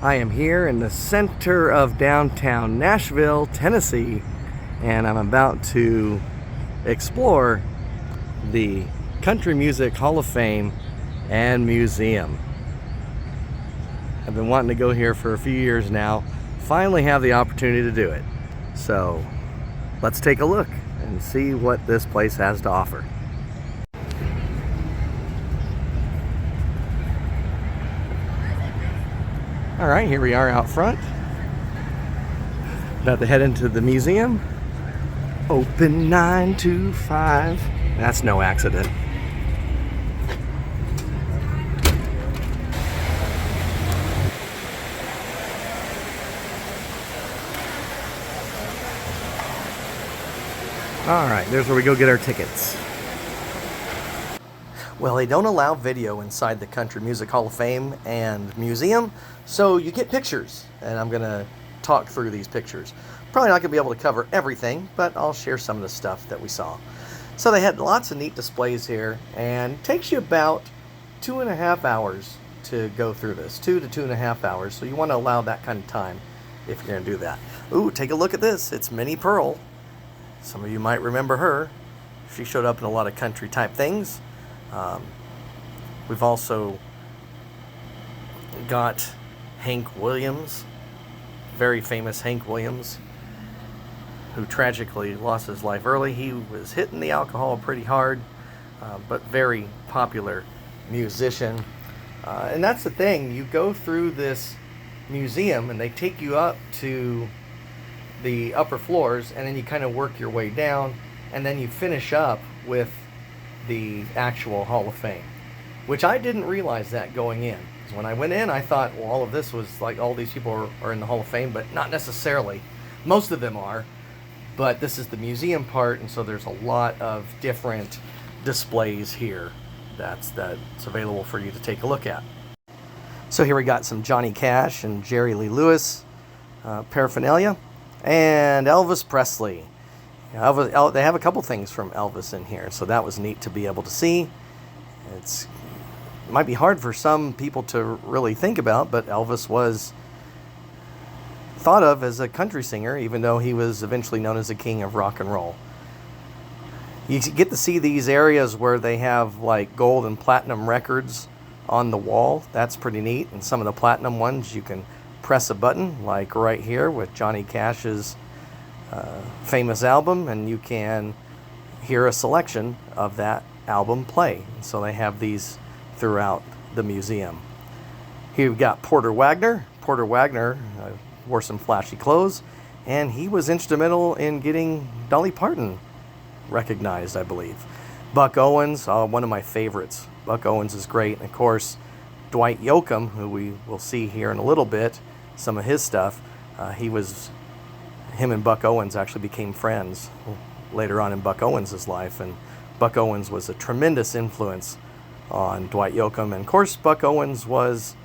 I am here in the center of downtown Nashville, Tennessee, and I'm about to explore the Country Music Hall of Fame and Museum. I've been wanting to go here for a few years now. Finally have the opportunity to do it. So let's take a look and see what this place has to offer. All right, here we are out front. About to head into the museum. Open 9 to 5. That's no accident. All right, there's where we go get our tickets. Well, they don't allow video inside the Country Music Hall of Fame and Museum, so you get pictures, and I'm gonna talk through these pictures. Probably not gonna be able to cover everything, but I'll share some of the stuff that we saw. So they had lots of neat displays here, and it takes you about 2.5 hours to go through this, 2 to 2.5 hours, so you want to allow that kind of time if you're gonna do that. Ooh, take a look at this. It's Minnie Pearl. Some of you might remember her. She showed up in a lot of country type things. We've also got Hank Williams, very famous Hank Williams, who tragically lost his life early. He was hitting the alcohol pretty hard, but very popular musician. And that's the thing, you go through this museum and they take you up to the upper floors, and then you kind of work your way down, and then you finish up with the actual Hall of Fame, which I didn't realize that going in. Because when I went in, I thought, well, all of this was like all these people are in the Hall of Fame, but not necessarily. Most of them are, but this is the museum part, and so there's a lot of different displays here that's available for you to take a look at. So here we got some Johnny Cash and Jerry Lee Lewis paraphernalia, and Elvis Presley. They have a couple things from Elvis in here, so that was neat to be able to see. It might be hard for some people to really think about, but Elvis was thought of as a country singer, even though he was eventually known as the king of rock and roll. You get to see these areas where they have like gold and platinum records on the wall. That's pretty neat. And some of the platinum ones, you can press a button, like right here with Johnny Cash's famous album, and you can hear a selection of that album play. So they have these throughout the museum. Here we've got Porter Wagoner. Porter Wagoner wore some flashy clothes, and he was instrumental in getting Dolly Parton recognized, I believe. Buck Owens, one of my favorites. Buck Owens is great. And of course, Dwight Yoakam, who we will see here in a little bit, some of his stuff. Him and Buck Owens actually became friends later on in Buck Owens' life, and Buck Owens was a tremendous influence on Dwight Yoakam. And of course, Buck Owens was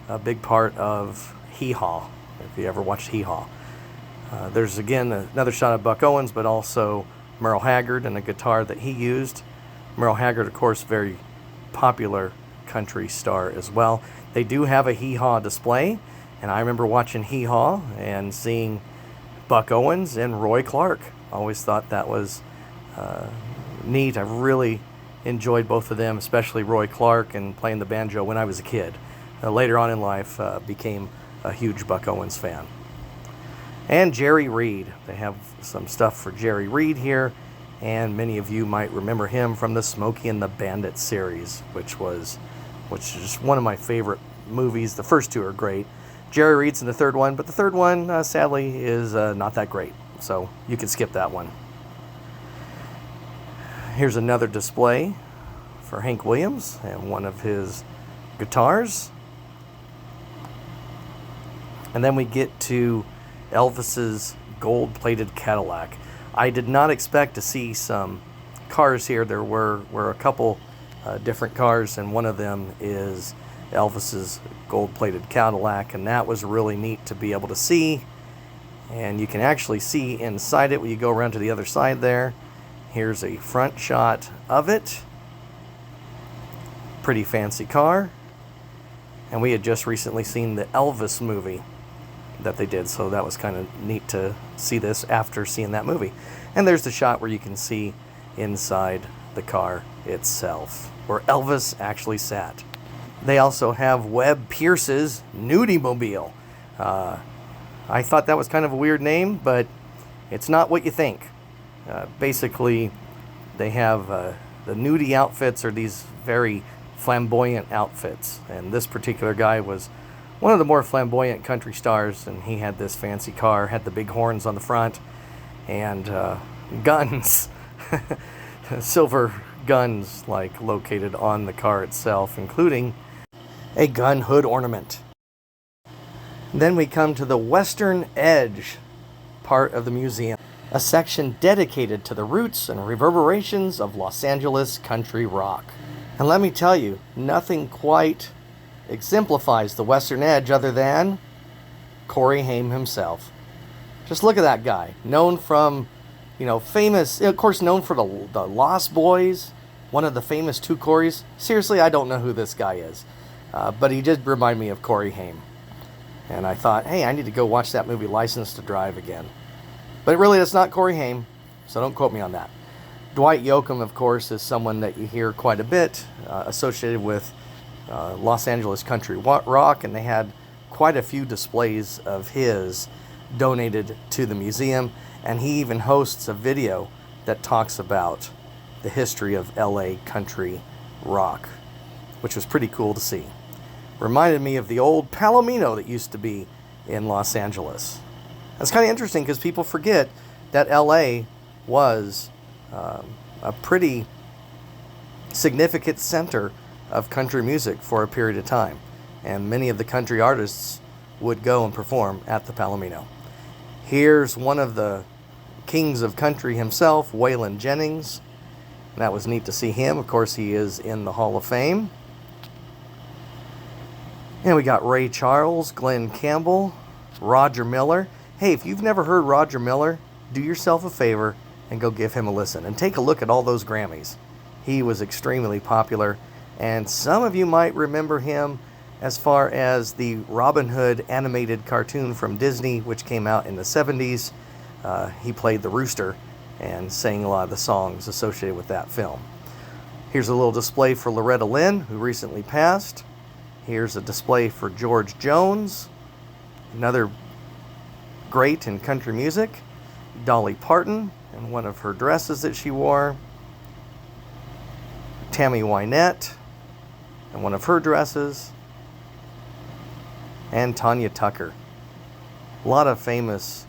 a big part of Hee Haw, if you ever watched Hee Haw. There's again another shot of Buck Owens, but also Merle Haggard and a guitar that he used. Merle Haggard, of course, very popular country star as well. They do have a Hee Haw display, and I remember watching Hee Haw and seeing Buck Owens and Roy Clark. Always thought that was neat. I really enjoyed both of them, especially Roy Clark and playing the banjo when I was a kid. Later on in life, became a huge Buck Owens fan. And Jerry Reed. They have some stuff for Jerry Reed here, and many of you might remember him from the Smokey and the Bandit series, which is just one of my favorite movies. The first two are great. Jerry Reed's in the third one, but the third one, sadly, is not that great. So you can skip that one. Here's another display for Hank Williams and one of his guitars. And then we get to Elvis's gold-plated Cadillac. I did not expect to see some cars here. There were a couple different cars, and one of them is Elvis's gold-plated Cadillac, and that was really neat to be able to see. And you can actually see inside it when you go around to the other side there. Here's a front shot of it. Pretty fancy car. And we had just recently seen the Elvis movie that they did, so that was kind of neat to see this after seeing that movie. And there's the shot where you can see inside the car itself, where Elvis actually sat. They also have Webb Pierce's Nudie-mobile. I thought that was kind of a weird name, but it's not what you think. Basically, they have the nudie outfits are these very flamboyant outfits, and this particular guy was one of the more flamboyant country stars, and he had this fancy car, had the big horns on the front, and guns, silver guns, like located on the car itself, including a gun hood ornament. Then we come to the Western Edge part of the museum, a section dedicated to the roots and reverberations of Los Angeles country rock. And let me tell you, nothing quite exemplifies the Western Edge other than Corey Haim himself. Just look at that guy, known from, famous, of course, known for the Lost Boys, one of the famous two Coreys. Seriously, I don't know who this guy is, but he did remind me of Corey Haim. And I thought, hey, I need to go watch that movie License to Drive again. But really, that's not Corey Haim, so don't quote me on that. Dwight Yoakam, of course, is someone that you hear quite a bit associated with Los Angeles country rock, and they had quite a few displays of his donated to the museum, and he even hosts a video that talks about the history of LA country rock, which was pretty cool to see. Reminded me of the old Palomino that used to be in Los Angeles. That's kind of interesting because people forget that LA was a pretty significant center of country music for a period of time, and many of the country artists would go and perform at the Palomino. Here's one of the kings of country himself, Waylon Jennings. That was neat to see him. Of course, he is in the Hall of Fame. And we got Ray Charles, Glenn Campbell, Roger Miller. Hey, if you've never heard Roger Miller, do yourself a favor and go give him a listen and take a look at all those Grammys. He was extremely popular, and some of you might remember him as far as the Robin Hood animated cartoon from Disney, which came out in the 70s. He played the rooster and sang a lot of the songs associated with that film. Here's a little display for Loretta Lynn, who recently passed. Here's a display for George Jones, another great in country music. Dolly Parton and one of her dresses that she wore. Tammy Wynette and one of her dresses. And Tanya Tucker. A lot of famous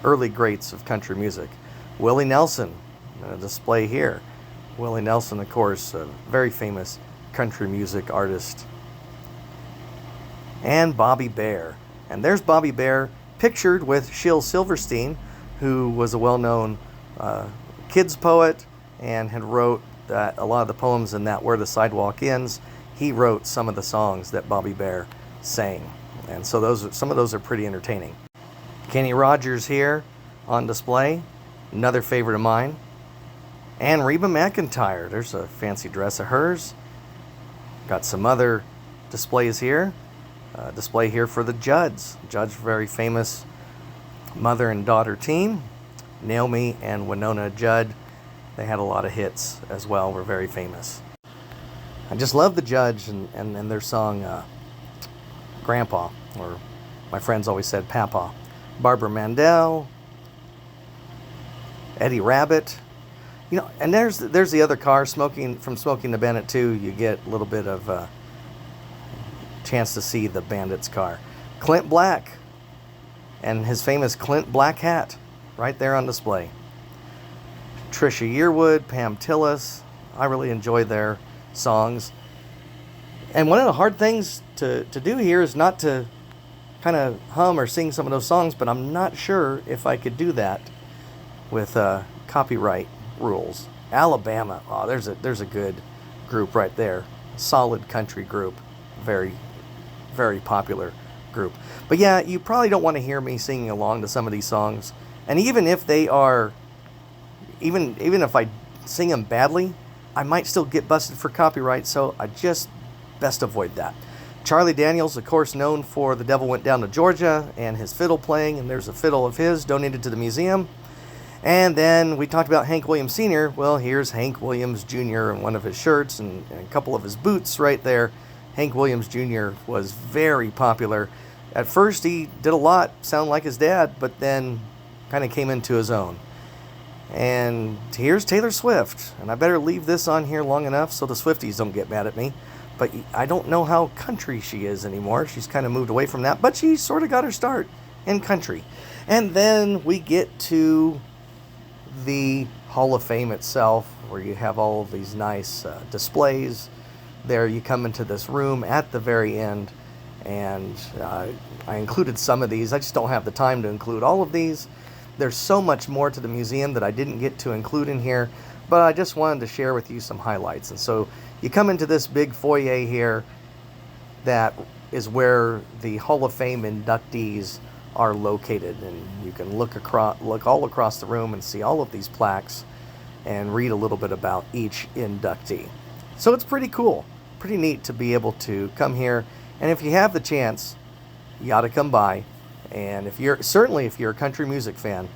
early greats of country music. Willie Nelson, a display here. Willie Nelson, of course, a very famous country music artist. And Bobby Bare. And there's Bobby Bare pictured with Shel Silverstein, who was a well-known kids poet and had wrote a lot of the poems in that Where the Sidewalk Ends. He wrote some of the songs that Bobby Bare sang. And so some of those are pretty entertaining. Kenny Rogers here on display, another favorite of mine. And Reba McEntire, there's a fancy dress of hers. Got some other displays here. Display here for the Judds. Judds, very famous mother and daughter team. Naomi and Winona Judd. They had a lot of hits as well, were very famous. I just love the Judds and their song Grandpa, or my friends always said Papa. Barbara Mandel, Eddie Rabbitt. And there's the other car, Smoking the Bandit 2. You get a little bit of chance to see the Bandit's car. Clint Black and his famous Clint Black hat right there on display. Trisha Yearwood, Pam Tillis. I really enjoy their songs. And one of the hard things to do here is not to kind of hum or sing some of those songs, but I'm not sure if I could do that with copyright rules. Alabama. Oh, there's a good group right there. Solid country group. Very, very popular group. But yeah, you probably don't want to hear me singing along to some of these songs. And even if they are, even if I sing them badly, I might still get busted for copyright, so I just best avoid that. Charlie Daniels, of course, known for The Devil Went Down to Georgia and his fiddle playing, and there's a fiddle of his donated to the museum. And then we talked about Hank Williams Sr. Well, here's Hank Williams Jr. and one of his shirts and a couple of his boots right there. Hank Williams Jr. was very popular. At first, he did a lot, sound like his dad, but then kind of came into his own. And here's Taylor Swift, and I better leave this on here long enough so the Swifties don't get mad at me. But I don't know how country she is anymore. She's kind of moved away from that, but she sort of got her start in country. And then we get to the Hall of Fame itself, where you have all of these nice displays. There you come into this room at the very end, and I included some of these. I just don't have the time to include all of these. There's so much more to the museum that I didn't get to include in here, but I just wanted to share with you some highlights. And so you come into this big foyer here that is where the Hall of Fame inductees are located, and you can look all across the room and see all of these plaques and read a little bit about each inductee. So it's pretty cool, pretty neat to be able to come here, and if you have the chance, you ought to come by. And if you're a country music fan,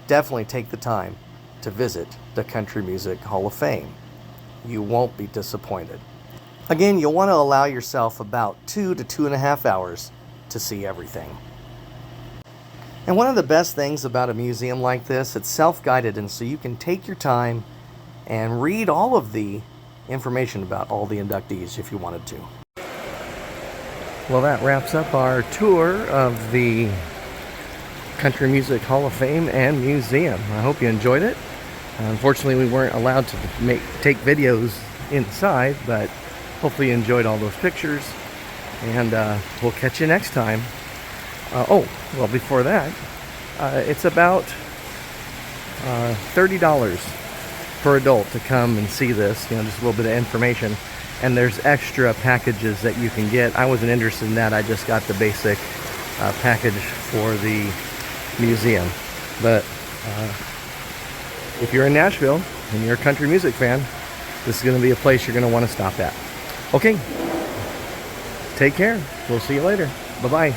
definitely take the time to visit the Country Music Hall of Fame. You won't be disappointed. Again, you'll want to allow yourself about 2 to 2.5 hours to see everything. And one of the best things about a museum like this, it's self-guided, and so you can take your time and read all of the information about all the inductees if you wanted to. Well, that wraps up our tour of the Country Music Hall of Fame and Museum. I hope you enjoyed it. Unfortunately, we weren't allowed to take videos inside, but hopefully you enjoyed all those pictures, and we'll catch you next time. Before that, it's about $30 per adult to come and see this, just a little bit of information. And there's extra packages that you can get. I wasn't interested in that. I just got the basic package for the museum. But if you're in Nashville and you're a country music fan, this is going to be a place you're going to want to stop at. Okay, take care. We'll see you later. Bye-bye.